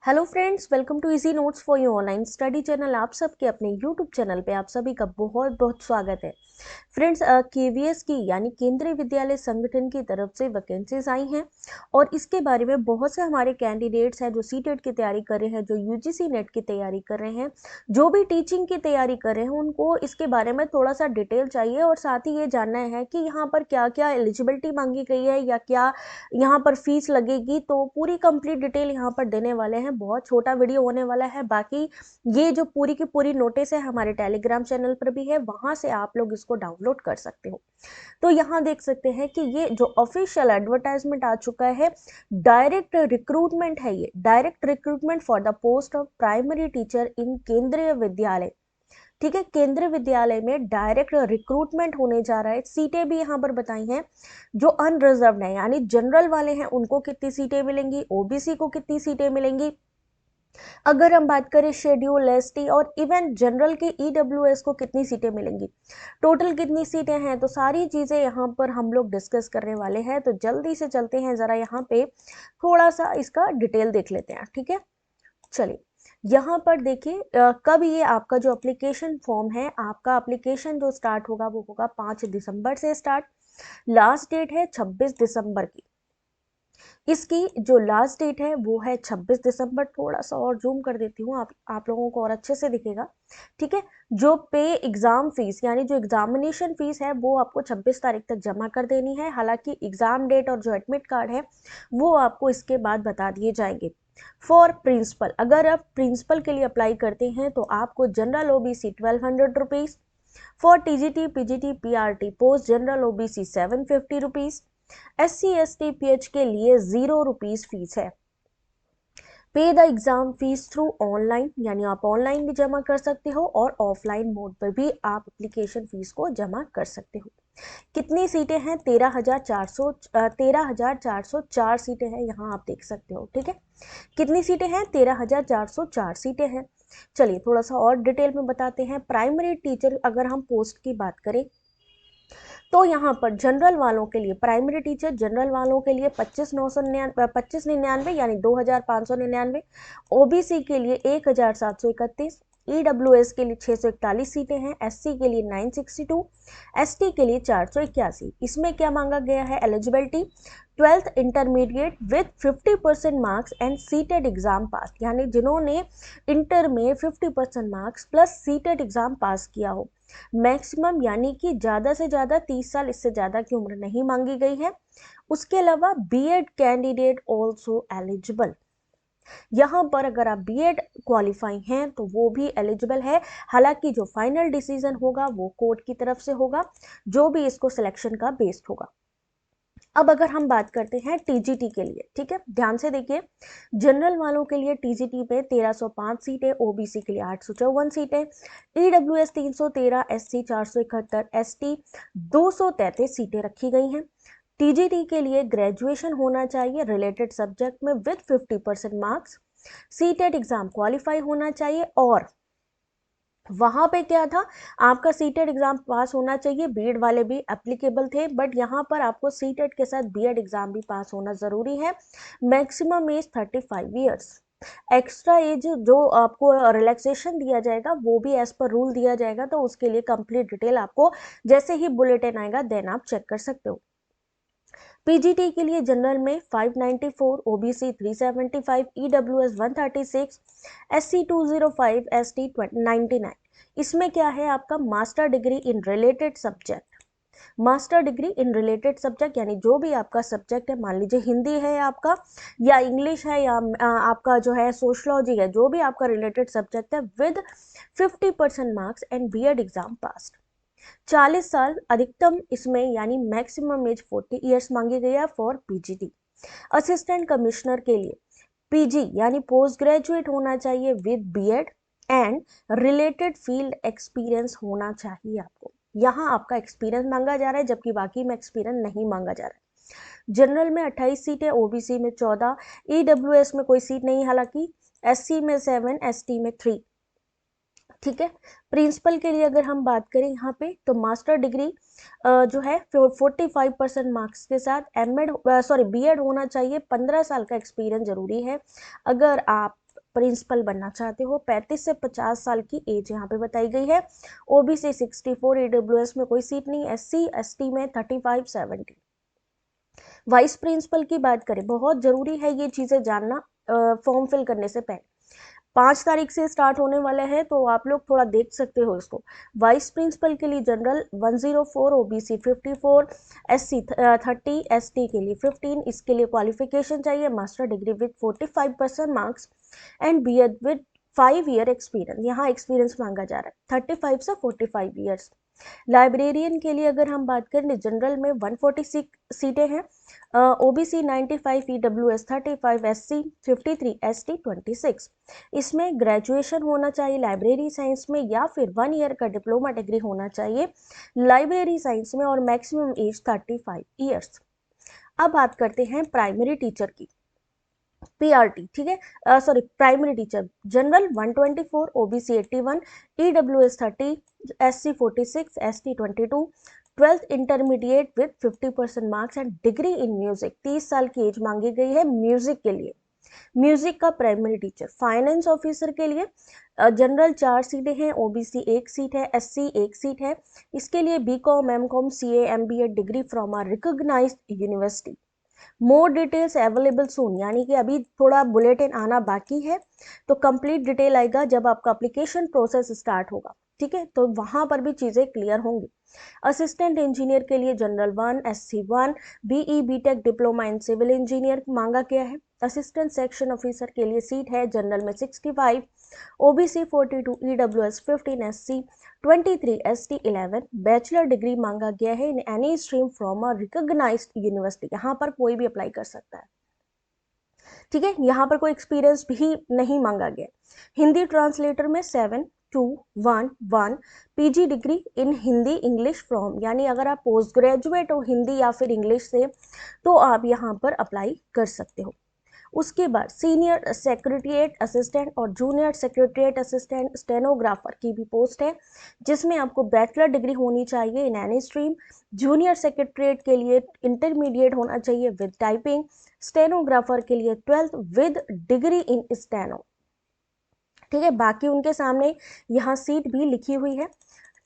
Hello friends, welcome to easy notes for you online study channel. आप सबके अपने YouTube channel पे आप सभी का बहुत बहुत स्वागत है। फ्रेंड्स, केवीएस की यानी केंद्रीय विद्यालय संगठन की तरफ से वैकेंसीज आई हैं और इसके बारे में बहुत से हमारे कैंडिडेट्स हैं जो सीटेट की तैयारी कर रहे हैं, जो यूजीसी नेट की तैयारी कर रहे हैं, जो भी टीचिंग की तैयारी कर रहे हैं, उनको इसके बारे में थोड़ा सा डिटेल चाहिए और साथ ही ये जानना है कि यहाँ पर क्या क्या एलिजिबिलिटी मांगी गई है या क्या यहाँ पर फीस लगेगी। तो पूरी कंप्लीट डिटेल यहाँ पर देने वाले हैं। बहुत छोटा वीडियो होने वाला है। बाकी ये जो पूरी की पूरी नोटिस है हमारे टेलीग्राम चैनल पर भी है, वहां से आप लोग इसको डाउनलोड कर सकते हो। तो यहाँ देख सकते हैं कि ये जो ऑफिशियल एडवर्टाइजमेंट आ चुका है, डायरेक्ट रिक्रूटमेंट है। ये direct recruitment for the post of primary teacher इन केंद्रीय विद्यालय। ठीक है, केंद्रीय विद्यालय में डायरेक्ट रिक्रूटमेंट होने जा रहा है। सीटें भी यहाँ पर बताई हैं। जो अनरिजर्व्ड है यानी जनरल वाले हैं उनको कितनी सीटें मिलेंगी, ओबीसी को कितनी सीटें मिलेंगी, अगर हम बात करें शेड्यूल एसटी और इवन जनरल के ईडब्ल्यूएस को कितनी सीटें मिलेंगी, टोटल कितनी सीटें हैं, तो सारी चीजें यहाँ पर हम लोग डिस्कस करने वाले हैं। तो जल्दी से चलते हैं, जरा यहाँ पे थोड़ा सा इसका डिटेल देख लेते हैं। ठीक है, चलिए यहाँ पर देखिए, कब ये आपका जो एप्लीकेशन फॉर्म है, आपका एप्लीकेशन जो स्टार्ट होगा वो होगा 5 दिसंबर से स्टार्ट। लास्ट डेट है 26 दिसंबर की। इसकी जो लास्ट डेट है वो है 26 दिसंबर। थोड़ा सा और जूम कर देती हूँ, आप लोगों को और अच्छे से दिखेगा। ठीक है, जो पे एग्जाम फीस यानी जो एग्जामिनेशन फीस है वो आपको 26 तारीख तक जमा कर देनी है। हालांकि एग्जाम डेट और जो एडमिट कार्ड है वो आपको इसके बाद बता दिए जाएंगे। फॉर प्रिंसिपल, अगर आप प्रिंसिपल के लिए अप्लाई करते हैं तो आपको general OBC 1200 rupees, for TGT PGT PRT post general OBC 750 rupees, SC ST PH के लिए 0 रुपीज फीस है। पे the exam fees through online, यानी आप ऑनलाइन भी जमा कर सकते हो और ऑफलाइन मोड पर भी आप एप्लीकेशन फीस को जमा कर सकते हो। कितनी सीटें हैं? 13,404 सीटें हैं, यहाँ आप देख सकते हो। ठीक है, कितनी सीटें हैं? 13,404 सीटें हैं। चलिए थोड़ा सा और डिटेल में बताते हैं। प्राइमरी टीचर अगर हम पोस्ट की बात करें तो यहाँ पर जनरल वालों के लिए, प्राइमरी टीचर जनरल वालों के लिए 25,999 यानी 2,599, ओबीसी के लिए 1,731, ईडब्ल्यूएस के लिए 641 सीटें हैं, एससी के लिए 962, एसटी के लिए 481। इसमें क्या मांगा गया है? Eligibility 12th intermediate with 50% marks and seated exam पास, यानी जिन्होंने इंटर में 50% मार्क्स प्लस सीटेड एग्जाम पास किया हो। मैक्सिमम यानी कि ज्यादा से ज्यादा 30 साल, इससे ज्यादा की उम्र नहीं मांगी गई है। उसके अलावा बीएड कैंडिडेट ऑल्सो एलिजिबल। यहाँ पर अगर आप बीएड क्वालिफाई हैं तो वो भी एलिजिबल है। हालांकि जो फाइनल डिसीजन होगा वो कोर्ट की तरफ से होगा, जो भी इसको सिलेक्शन का बेस्ड होगा। अब अगर हम बात करते हैं टीजीटी के लिए, ठीक है, ध्यान से देखिए। जनरल वालों के लिए टीजीटी पे 1305 सीटें, ओबीसी के लिए 854 सीटें, ईडब्ल्यूएस 313, एससी 471, एसटी 233 सीटें रखी गई हैं। टीजीटी के लिए ग्रेजुएशन होना चाहिए रिलेटेड सब्जेक्ट में with 50% marks, CTET exam qualify होना चाहिए और वहां पे क्या था, आपका सीटेट एग्जाम पास होना चाहिए। बीएड वाले भी एप्लीकेबल थे, बट यहाँ पर आपको सीटेट के साथ बीएड एग्जाम भी पास होना जरूरी है। Maximum age 35 years. Extra age जो आपको रिलैक्सेशन दिया जाएगा वो भी एज पर रूल दिया जाएगा, तो उसके लिए कंप्लीट डिटेल आपको जैसे ही बुलेटिन आएगा देन आप चेक कर सकते हो। पीजीटी के लिए जनरल में 594, ओबीसी 375, ईडब्ल्यूएस 136, एससी 205, एसटी 99। इसमें क्या है आपका master degree in related subject. Master degree in related subject यानी जो भी आपका सब्जेक्ट है, मान लीजिए हिंदी है आपका, या इंग्लिश है, या आपका जो है सोशलॉजी है, जो भी आपका रिलेटेड सब्जेक्ट है, with 50% marks and BEd exam पास। 40 साल अधिकतम इसमें यानी मैक्सिमम एज 40 ईयर्स मांगी गई है फॉर पीजीटी। असिस्टेंट कमिश्नर के लिए पीजी यानी पोस्ट ग्रेजुएट होना चाहिए with BEd and related field experience होना चाहिए आपको। यहाँ आपका एक्सपीरियंस मांगा जा रहा है, जबकि बाकी में एक्सपीरियंस नहीं मांगा जा रहा है। जनरल में 28 सीटें, ओबीसी में 14, ईडब्ल्यूएस में कोई सीट नहीं, हालांकि एससी में 7, एसटी में 3। ठीक है, प्रिंसिपल के लिए अगर हम बात करें यहाँ पे तो मास्टर डिग्री जो है 45% मार्क्स के साथ एमएड बीएड होना चाहिए, 15 साल का एक्सपीरियंस जरूरी है। अगर आप प्रिंसिपल बनना चाहते हो, 35 से 50 साल की एज यहाँ पे बताई गई है। ओबीसी 64, ईडब्ल्यूएस में कोई सीट नहीं, एससी एसटी में 35 70। वाइस प्रिंसिपल की बात करें, बहुत जरूरी है ये चीजें जानना फॉर्म फिल करने से पहले। 5 तारीख से स्टार्ट होने वाला है, तो आप लोग थोड़ा देख सकते हो इसको। वाइस प्रिंसिपल के लिए जनरल 104, ओबीसी 54, एससी 30, एसटी के लिए 15। इसके लिए क्वालिफिकेशन चाहिए master degree with 45% marks and BEd with 5 year experience. यहाँ एक्सपीरियंस मांगा जा रहा है 35 से 45 ईयर्स। लाइब्रेरियन के लिए अगर हम बात करें, जनरल में 146 सीटें हैं, ओबीसी 95, ईडब्ल्यूएस 35, एससी 53, एसटी 26। इसमें ग्रेजुएशन होना चाहिए लाइब्रेरी साइंस में, या फिर 1 ईयर का डिप्लोमा डिग्री होना चाहिए लाइब्रेरी साइंस में, और मैक्सिमम एज 35 ईयर्स। अब बात करते हैं प्राइमरी टीचर की, पीआरटी, ठीक है, sorry primary teacher. General 124, OBC 81, EWS 30, SC 46, ST 22। 12th intermediate with 50% marks and degree in music. 30 साल की एज मांगी गई है म्यूजिक के लिए, म्यूजिक का प्राइमरी टीचर। फाइनेंस ऑफिसर के लिए जनरल 4 सीटें हैं, ओबीसी 1 सीट है, एससी 1 सीट है। इसके लिए BCom, MCom, CA, MBA degree from a recognised university. More details available soon, यानी कि अभी थोड़ा बुलेटिन आना बाकी है, तो कंप्लीट डिटेल आएगा जब आपका एप्लीकेशन प्रोसेस स्टार्ट होगा, ठीक है, तो वहां पर भी चीजें क्लियर होंगी। असिस्टेंट इंजीनियर के लिए general 1, SC 1, BE BTech diploma in civil engineer मांगा गया है। असिस्टेंट सेक्शन ऑफिसर के लिए सीट है जनरल में 65, OBC 42, EWS 15, SC 23, ST 11। Bachelor degree मांगा गया है in any stream from a recognised university. यहाँ पर कोई भी अप्लाई कर सकता है, ठीक है, यहाँ पर कोई एक्सपीरियंस भी नहीं मांगा गया। हिंदी ट्रांसलेटर में 7211 PG degree in Hindi English from, यानी अगर आप पोस्ट ग्रेजुएट हो हिंदी या फिर इंग्लिश से, तो आप यहाँ पर अप्लाई कर सकते हो। उसके बाद सीनियर सेक्रेटरिएट असिस्टेंट और जूनियर सेक्रेटरिएट असिस्टेंट स्टेनोग्राफर की भी पोस्ट है, जिसमें आपको बैचलर डिग्री होनी चाहिए इन एनी स्ट्रीम। जूनियर सेक्रेटरिएट के लिए इंटरमीडिएट होना चाहिए विद टाइपिंग। स्टेनोग्राफर के लिए 12th with degree in steno, ठीक है। बाकी उनके सामने यहाँ सीट भी लिखी हुई है।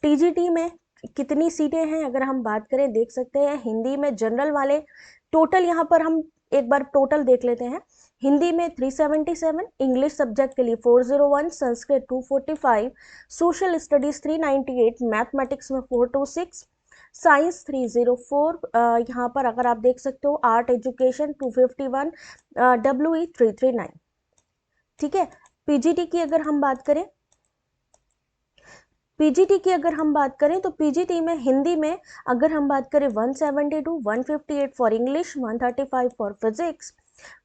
टीजीटी में कितनी सीटें हैं अगर हम बात करें, देख सकते हैं हिंदी में जनरल वाले टोटल, यहाँ पर हम एक बार टोटल देख लेते हैं। हिंदी में 377, इंग्लिश सब्जेक्ट के लिए 401, संस्कृत 245, सोशल स्टडीज 398, मैथमेटिक्स में 426, साइंस 304। यहाँ पर अगर आप देख सकते हो आर्ट एजुकेशन 251, WE 339, ठीक है। पीजीटी की अगर हम बात करें, तो पीजीटी में हिंदी में अगर हम बात करें 172, 158 for English, 135 for physics,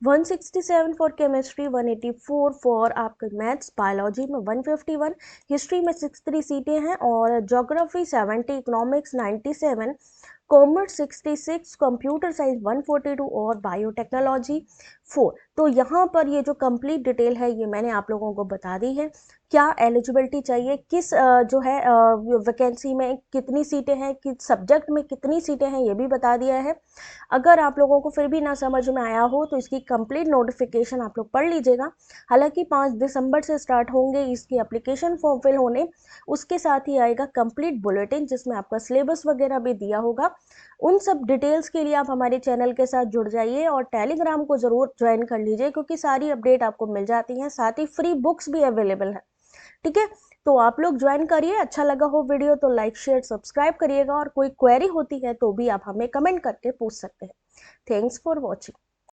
167 for chemistry, 184 for आपका मैथ्स, बायोलॉजी में 151, हिस्ट्री में 63 सीटें हैं, और geography 70, economics 97, commerce 66, computer science 142 और बायोटेक्नोलॉजी 4। तो यहाँ पर ये जो कंप्लीट डिटेल है ये मैंने आप लोगों को बता दी है। क्या एलिजिबिलिटी चाहिए, किस जो है वैकेंसी में कितनी सीटें हैं, किस सब्जेक्ट में कितनी सीटें हैं, ये भी बता दिया है। अगर आप लोगों को फिर भी ना समझ में आया हो तो इसकी कंप्लीट नोटिफिकेशन आप लोग पढ़ लीजिएगा। हालांकि 5 दिसंबर से स्टार्ट होंगे इसकी एप्लीकेशन फॉर्म फिल होने, उसके साथ ही आएगा कंप्लीट बुलेटिन जिसमें आपका सिलेबस वगैरह भी दिया होगा। उन सब डिटेल्स के लिए आप हमारे चैनल के साथ जुड़ जाइए और टेलीग्राम को ज़रूर ज्वाइन कर लीजिए, क्योंकि सारी अपडेट आपको मिल जाती हैं, साथ ही फ्री बुक्स भी अवेलेबल है, ठीक है। तो आप लोग ज्वाइन करिए। अच्छा लगा हो वीडियो तो लाइक शेयर सब्सक्राइब करिएगा, और कोई क्वेरी होती है तो भी आप हमें कमेंट करके पूछ सकते हैं। Thanks for watching.